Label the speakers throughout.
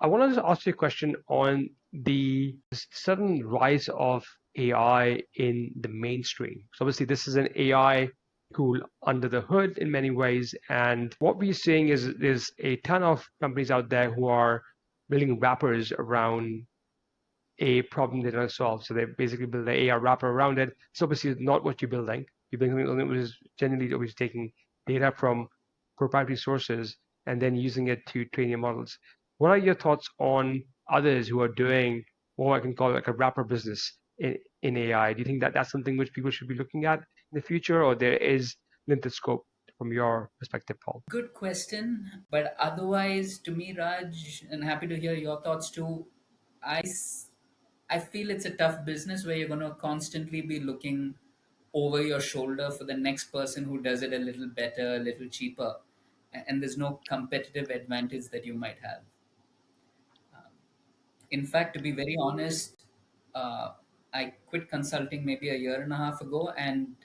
Speaker 1: I want to ask you a question on the sudden rise of AI in the mainstream. So obviously, this is an AI tool under the hood in many ways, and what we're seeing is there's a ton of companies out there who are building wrappers around a problem they're trying to solve. So they basically build an AI wrapper around it. So obviously, it's not what you're building. You're building something which is generally always taking data from proprietary sources and then using it to train your models. What are your thoughts on others who are doing what I can call like a wrapper business in AI? Do you think that that's something which people should be looking at in the future, or there is limited scope from your perspective, Paul?
Speaker 2: Good question. But otherwise, to me, Raj, and happy to hear your thoughts too. I, s- I feel it's a tough business where you're going to constantly be looking over your shoulder for the next person who does it a little better, a little cheaper. And there's no competitive advantage that you might have. In fact, to be very honest, uh, I quit consulting maybe a year and a half ago, and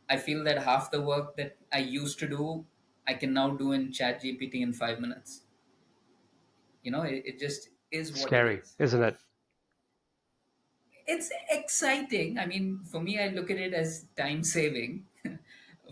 Speaker 2: I feel that half the work that I used to do, I can now do in ChatGPT in 5 minutes. It just is what it
Speaker 1: Scary,
Speaker 2: is.
Speaker 1: isn't it?
Speaker 2: It's exciting. I mean, for me, I look at it as time saving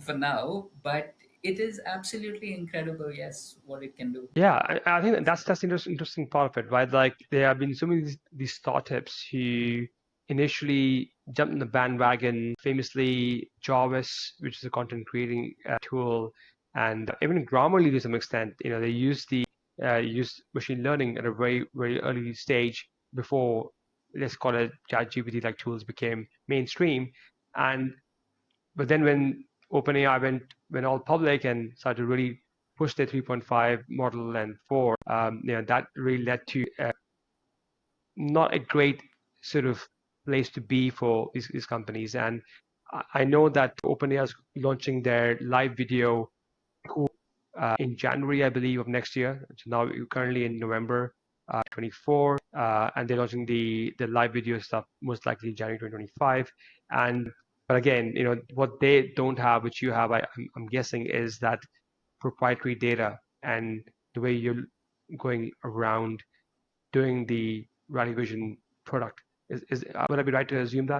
Speaker 2: for now, but it is absolutely incredible, yes, what it can do.
Speaker 1: Yeah, I think that's the interesting part of it, right? Like there have been so many of these startups who initially jumped in the bandwagon, famously Jarvis, which is a content creating tool, and even Grammarly to some extent. They use machine learning at a very early stage before, let's call it, ChatGPT like tools became mainstream. And but then when OpenAI went all public and started to really push their 3.5 model and 4, that really led to not a great sort of place to be for these companies. And I know that OpenAI is launching their live video tool in January, I believe, of next year. So now we're currently in November 24, and they're launching the live video stuff most likely in January 2025. And but again, what they don't have, which you have, I'm guessing, is that proprietary data and the way you're going around doing the Rally Vision product. Would I be right to assume that?